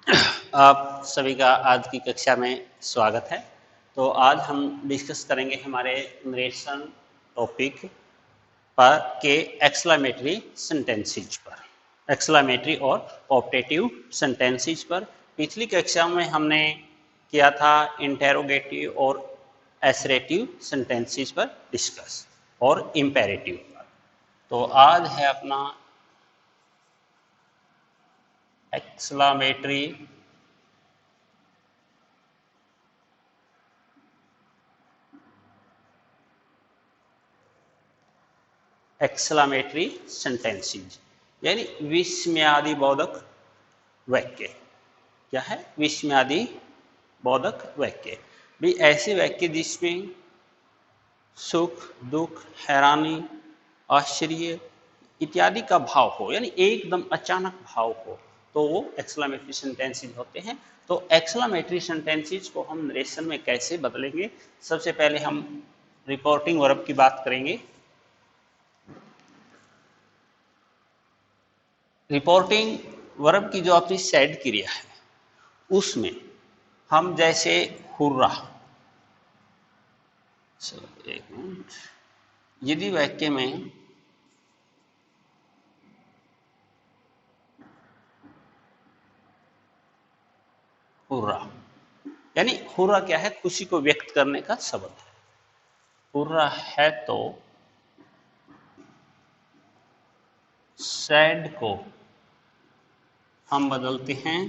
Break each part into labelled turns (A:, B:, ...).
A: आप सभी का आज की कक्षा में स्वागत है। तो आज हम डिस्कस करेंगे हमारे नरेशन टॉपिक पर के एक्सक्लेमेटरी सेंटेंसेस पर, एक्सक्लेमेटरी और ऑप्टेटिव सेंटेंसेस पर। पिछली कक्षा में हमने किया था इंटेरोगेटिव और एसरेटिव सेंटेंसेस पर डिस्कस और इम्पेरेटिव पर। तो आज है अपना एक्सक्लेमेटरी एक्सक्लेमेटरी सेंटेंसेस यानी विस्मयादि बोधक वाक्य। क्या है? विस्मयादि बोधक वाक्य भी ऐसे वाक्य जिसमें सुख, दुख, हैरानी, आश्चर्य इत्यादि का भाव हो, यानी एकदम अचानक भाव हो, तो वो एक्सक्लेमेटरी सेंटेंसेस होते हैं। तो एक्सक्लेमेटरी सेंटेंसेस को हम नरेशन में कैसे बदलेंगे? सबसे पहले हम रिपोर्टिंग वर्ब की बात करेंगे। रिपोर्टिंग वर्ब की जो अपनी सेड क्रिया है उसमें हम जैसे हुर्रा, एक मिनट, यदि वाक्य में हुर्रा, यानी हुर्रा क्या है? खुशी को व्यक्त करने का शब्द है। हुर्रा है तो सैड को हम बदलते हैं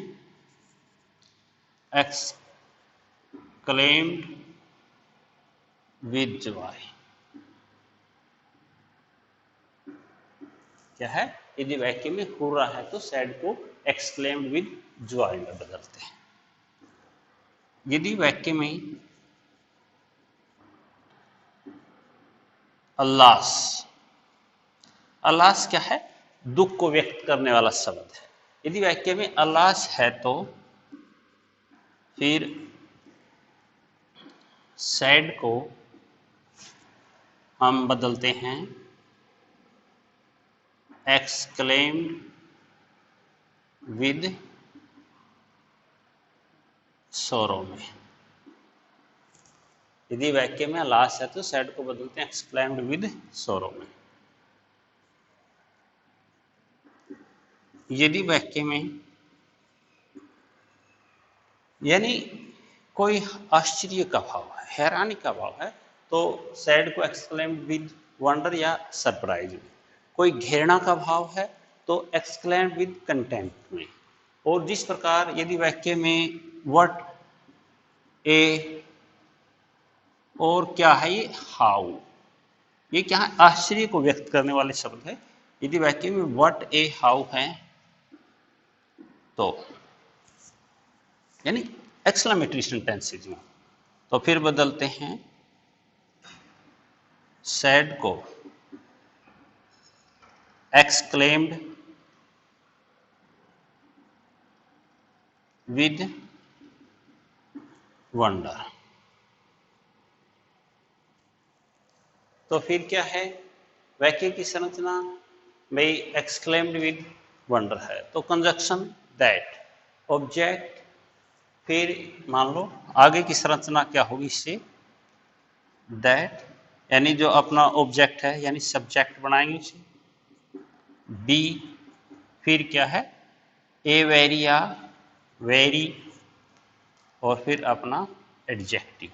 A: एक्सक्लेम्ड विद जॉय। क्या है? यदि वाक्य में हुर्रा है तो सैड को एक्सक्लेम्ड विद जॉय में बदलते हैं। यदि वाक्य में अल्लास, अल्लास क्या है? दुख को व्यक्त करने वाला शब्द है। यदि वाक्य में अल्लास है तो फिर सैड को हम बदलते हैं एक्सक्लेम्ड विद सोरो में। यदि वाक्य में अल्लास है तो सैड को बदलते हैं एक्सक्लेम्ड विद सोरो में। यदि वाक्य में यानी कोई आश्चर्य का भाव है, हैरानी का भाव है, तो सैड को एक्सक्लेम्ड विद वंडर या सरप्राइज में। कोई घृणा का भाव है तो एक्सक्लेम्ड विद कंटेम्प्ट में। और जिस प्रकार यदि वाक्य में व्हाट ए और क्या है ये हाउ, ये क्या है? आश्चर्य को व्यक्त करने वाले शब्द है। यदि वाक्य में व्हाट ए हाउ है तो यानी एक्सक्लेमेटरी सेंटेंसेज में, तो फिर बदलते हैं सैड को एक्सक्लेम्ड विद वंडर। तो फिर क्या है वाक्य की संरचना? भाई एक्सक्लेम्ड विद वंडर है तो कंजक्शन दैट, ऑब्जेक्ट, फिर मान लो आगे की संरचना क्या होगी इससे? दैट यानी जो अपना ऑब्जेक्ट है यानी सब्जेक्ट बनाएंगे उसे, बी, फिर क्या है? ए वेरी या वेरी, और फिर अपना एडजेक्टिव,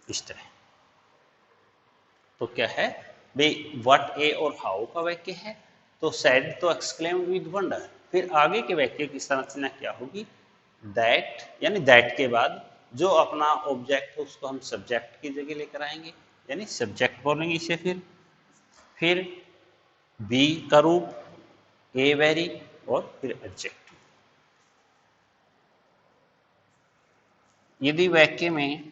A: इस तरह। तो क्या है भाई? व्हाट ए और हाउ का वाक्य है तो सैड तो एक्सक्लेम्ड विद वंडर। फिर आगे के वाक्य की संरचना क्या होगी? दैट, यानी दैट के बाद जो अपना ऑब्जेक्ट है उसको हम सब्जेक्ट की जगह लेकर आएंगे, यानी सब्जेक्ट बोलेंगे इसे। फिर बी का रूप, ए वेरी, और फिर एडजेक्टिव। यदि वाक्य में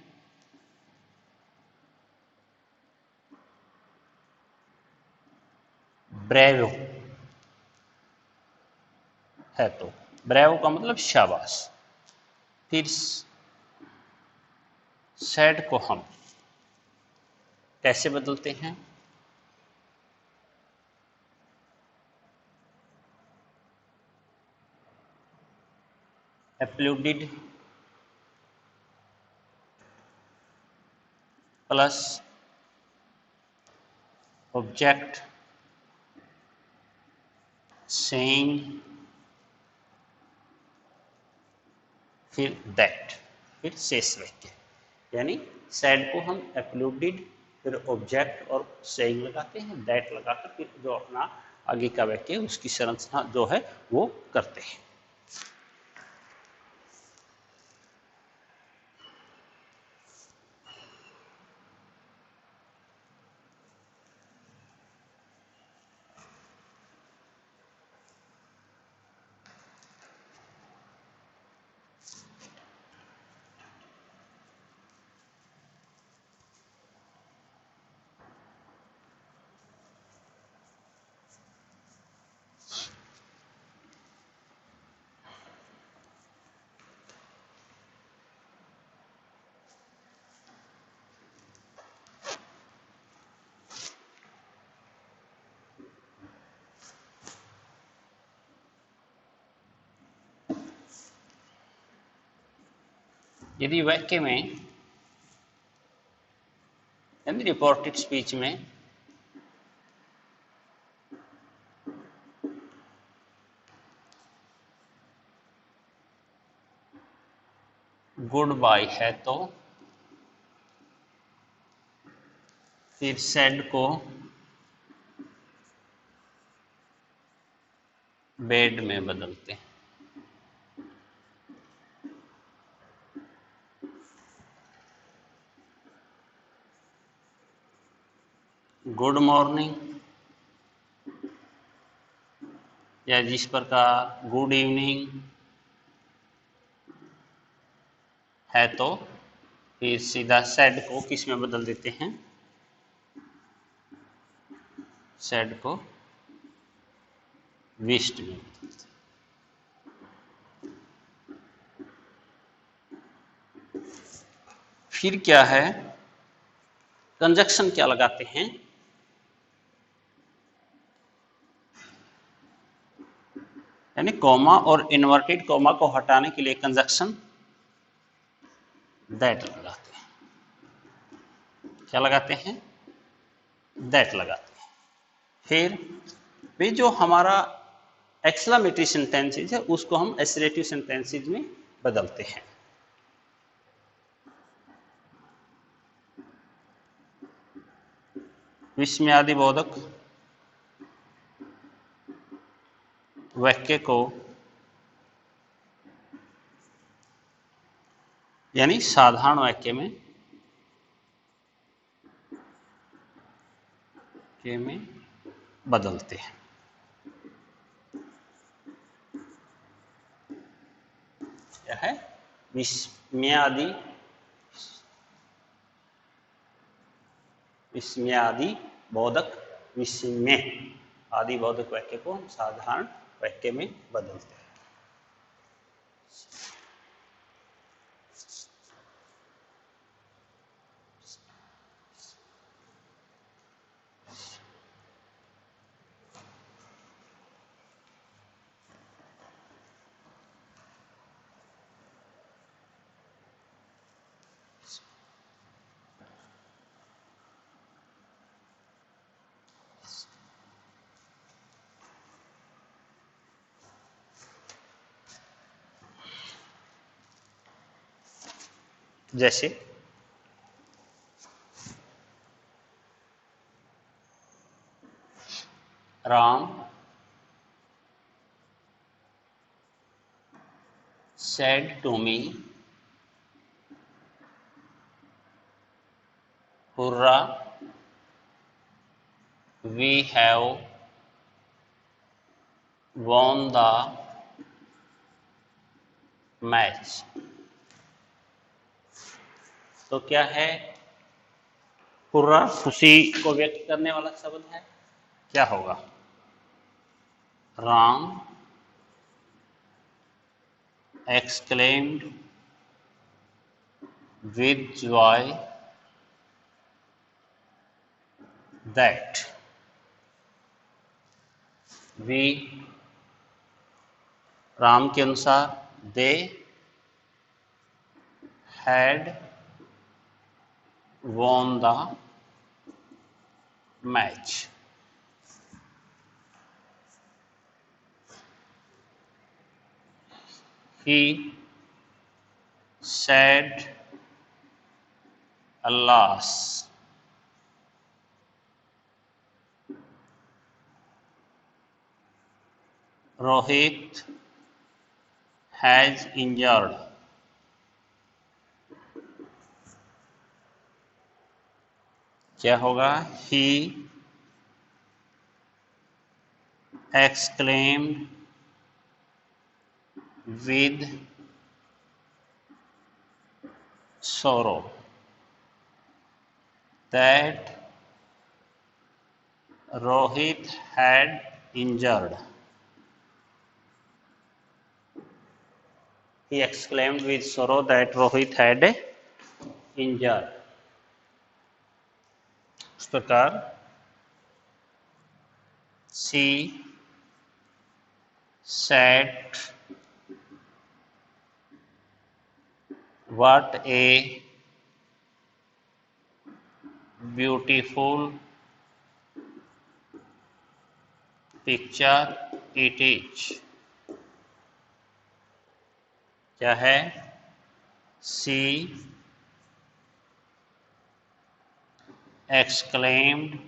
A: ब्रेव है तो ब्रेव का मतलब शाबाश। फिर सैड को हम कैसे बदलते हैं? applauded प्लस ऑब्जेक्ट saying फिर दैट, फिर शेष वाक्य। यानी सैड को हम अपलोडेड फिर ऑब्जेक्ट और सेइंग लगाते हैं, दैट लगाकर फिर जो अपना आगे का वाक्य उसकी संरचना जो है वो करते हैं। यदि वाक्य में यानी रिपोर्टेड स्पीच में गुड बाय है तो फिर सैड को बैड में बदलते हैं। गुड मॉर्निंग या जिस प्रकार गुड इवनिंग है तो फिर सीधा सैड को किस में बदल देते हैं, सैड को विश्ड में बदल देते हैं। फिर क्या है, कंजक्शन क्या लगाते हैं, यानी कॉमा और इन्वर्टेड कॉमा को हटाने के लिए कंजक्शन दैट लगाते हैं। क्या लगाते हैं, दैट लगाते हैं। फिर भी जो हमारा एक्सक्लेमेटरी सेंटेंसेज है उसको हम एसरेटिव सेंटेंसेज में बदलते हैं। विस्मयादिबोधक वाक्य को यानी साधारण वाक्य में बदलते हैं। क्या है, विस्मयादि बोधक विस्मय आदि बोधक वाक्य को हम साधारण वाक्य में बदलते हैं। जैसे Ram said to me, hurrah, we have won the match. तो क्या है, हुर्रा खुशी को व्यक्त करने वाला शब्द है, क्या होगा, Ram exclaimed with joy that we, Ram के अनुसार they had won the match. He said, alas. Rohit has injured. क्या होगा? He exclaimed with sorrow that Rohit had injured. He exclaimed with sorrow that Rohit had injured. इस प्रकार she said, what a beautiful picture it is. क्या है? She exclaimed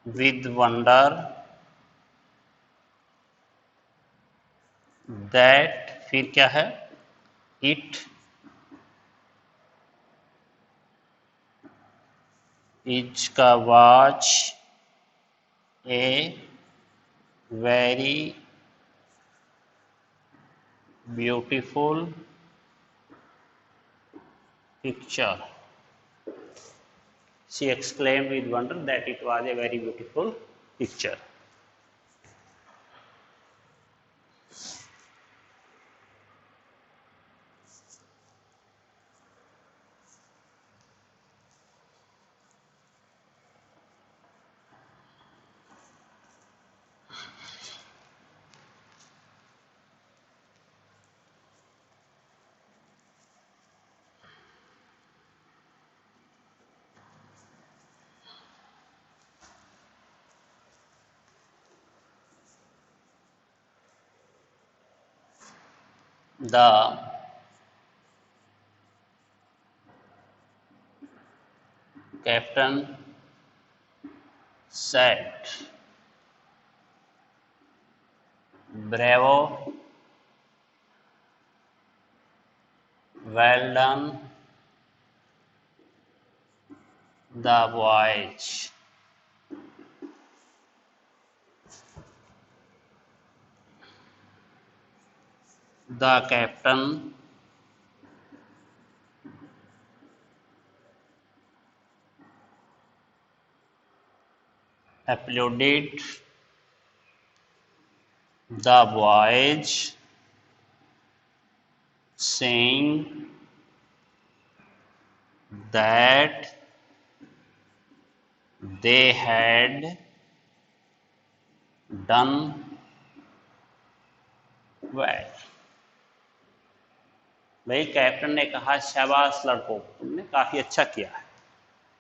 A: with wonder that, फिर क्या है? It is का was a very beautiful picture. She exclaimed with wonder that it was a very beautiful picture. The captain said, bravo, well done, the boys. The captain applauded the boys, saying that they had done well. भाई captain ने कहा शाबाश लड़कों, तुमने काफी अच्छा किया है।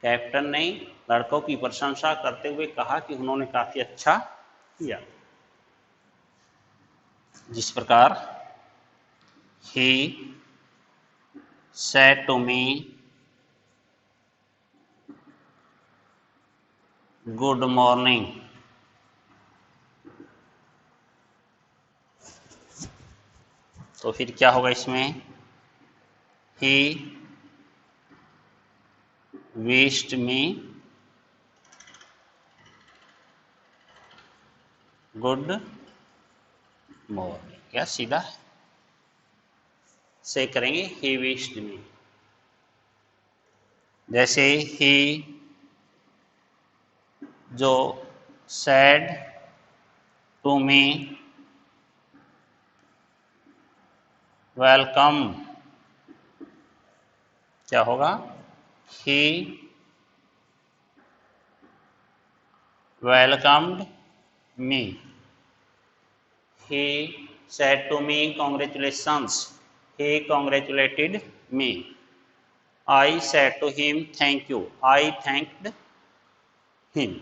A: कैप्टन ने लड़कों की प्रशंसा करते हुए कहा कि उन्होंने काफी अच्छा किया। जिस प्रकार he said to me, good morning. तो फिर क्या होगा इसमें? He wished me good morning. क्या सीधा से करेंगे? He wished me. जैसे he जो said to me welcome, क्या होगा? He welcomed me. He said to me congratulations, he congratulated me. I said to him, thank you. I thanked him.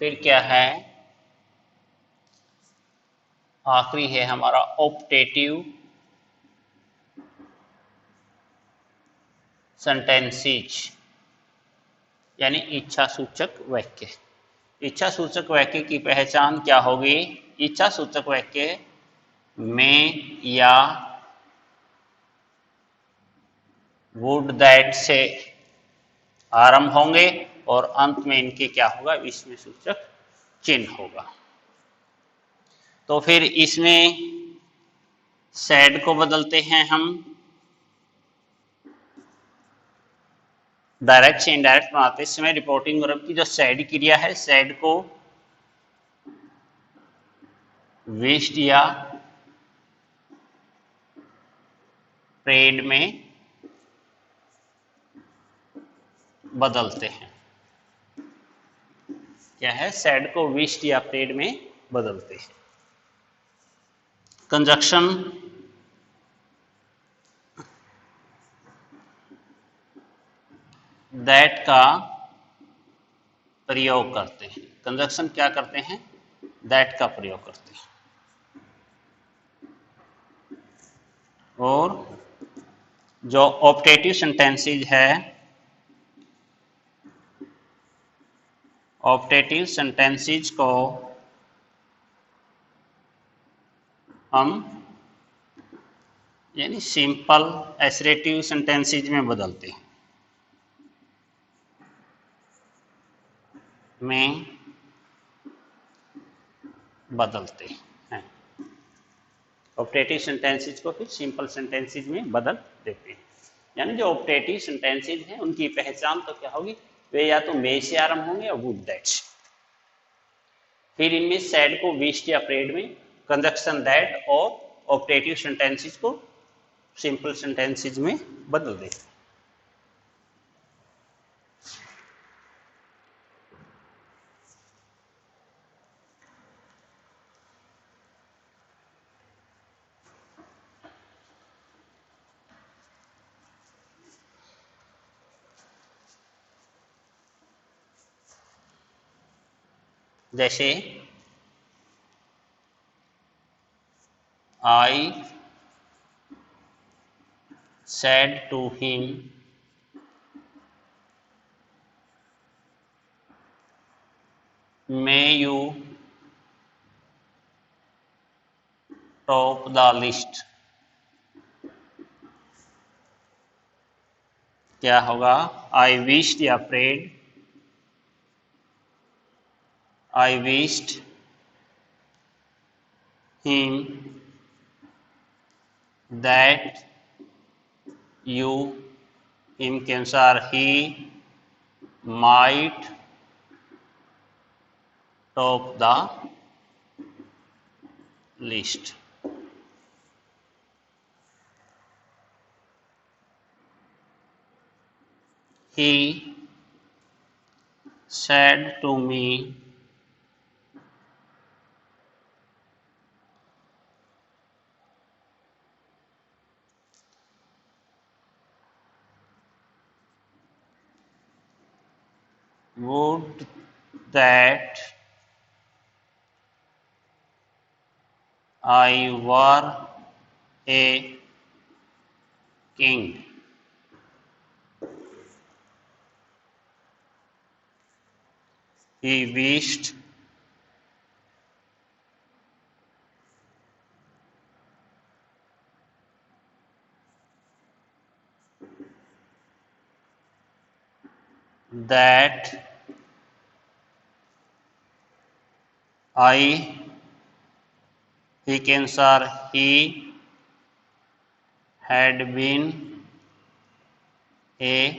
A: फिर क्या है, आखिरी है हमारा ऑप्टेटिव सेंटेंसेज यानी इच्छा सूचक वाक्य। इच्छा सूचक वाक्य की पहचान क्या होगी? इच्छा सूचक वाक्य में या वुड दैट से आरंभ होंगे और अंत में इनके क्या होगा? विस्मय सूचक चिन्ह होगा। तो फिर इसमें सैड को बदलते हैं हम, डायरेक्ट से इनडायरेक्ट बनाते समय रिपोर्टिंग वर्ब की जो सैड क्रिया है, सैड को विश्ड या प्रेड में बदलते हैं। क्या है? सैड को विश्ड या प्रेड में बदलते हैं। कंजक्शन दैट का प्रयोग करते हैं। कंजक्शन क्या करते हैं? दैट का प्रयोग करते हैं। और जो ऑप्टेटिव सेंटेंसेज है, ऑप्टेटिव सेंटेंसेज को हम यानी सिंपल एसरेटिव सेंटेंसेज में बदलते हैं, हैं। ऑप्टेटिव सेंटेंसेज को फिर सिंपल सेंटेंसेज में बदल देते हैं। यानी जो ऑप्टेटिव सेंटेंसेज हैं उनकी पहचान तो क्या होगी? वे या तो मे से आरंभ होंगे या वुड दैट से। फिर इनमें सैड को विश्ड या प्रेड में, कंजक्शन दैट और ऑप्टेटिव सेंटेंसेज को सिंपल सेंटेंसेज में बदल देते हैं। जैसे I said to him, may you top the list। क्या होगा? I wished या prayed, I wished him that you, him के अनुसार he might top the list। He said to me, would that I were a king। He wished that आई, ही के अनुसार he had been a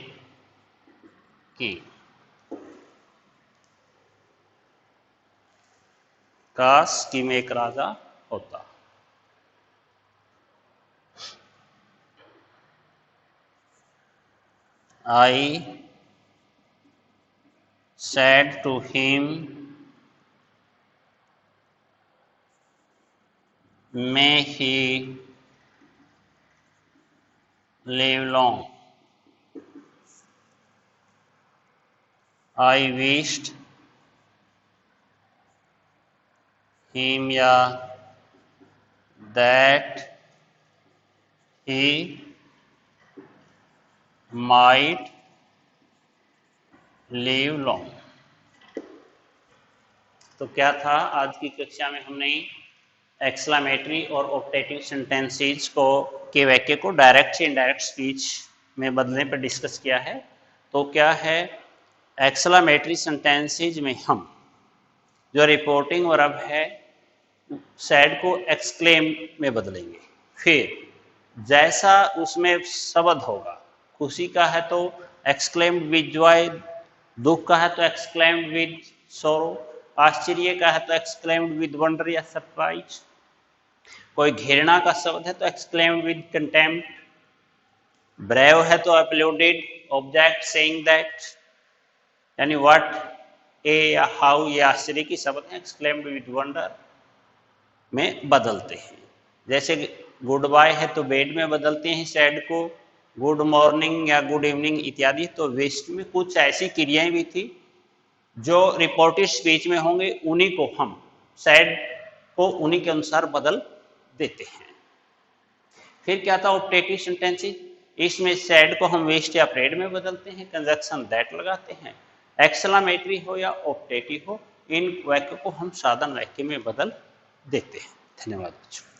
A: king. काश कि मैं एक राजा होता। I said to him, may he live long. I wished him that he might live long। तो क्या था, आज की कक्षा में हमने एक्सक्लेमेटरी और ऑप्टेटिव सेंटेंसेस को के वाक्य को डायरेक्ट से इनडायरेक्ट स्पीच में बदलने पर डिस्कस किया है। तो क्या है, एक्सक्लेमेटरी सेंटेंसेस में हम जो रिपोर्टिंग वर्ब है सैड को एक्सक्लेम में बदलेंगे। फिर जैसा उसमें शब्द होगा, खुशी का है तो एक्सक्लेम्ड विद जॉय, दुख का है तो एक्सक्लेम्ड विद सोरो, आश्चर्य का है तो एक्सक्लेम्ड विद वंडर या सरप्राइज, कोई घृणा का शब्द है तो एक्सक्लेम्ड विद कंटेम्प्ट, ब्रेव है तो अपलोडेड ऑब्जेक्ट सेइंग दैट, यानी व्हाट, ए या हाउ या आश्चर्य की शब्द है एक्सक्लेम्ड विद वंडर में बदलते हैं। जैसे गुड बाय है तो बेड में बदलते हैं सैड को, गुड मॉर्निंग या गुड इवनिंग इत्यादि। तो वेस्ट में कुछ ऐसी क्रियाएं भी थी जो रिपोर्टेड स्पीच में होंगे, उन्हीं को हम सैड को उन्हीं के अनुसार बदल देते हैं। फिर क्या था, ऑप्टेटिव सेंटेंसेस, इसमें सैड को हम वेस्ट या प्रेड में बदलते हैं, कंजक्शन दैट लगाते हैं। एक्सक्लेमेटरी हो या ऑप्टेटिव हो, इन वाक्य को हम साधारण वाक्य में बदल देते हैं। धन्यवाद बच्चों।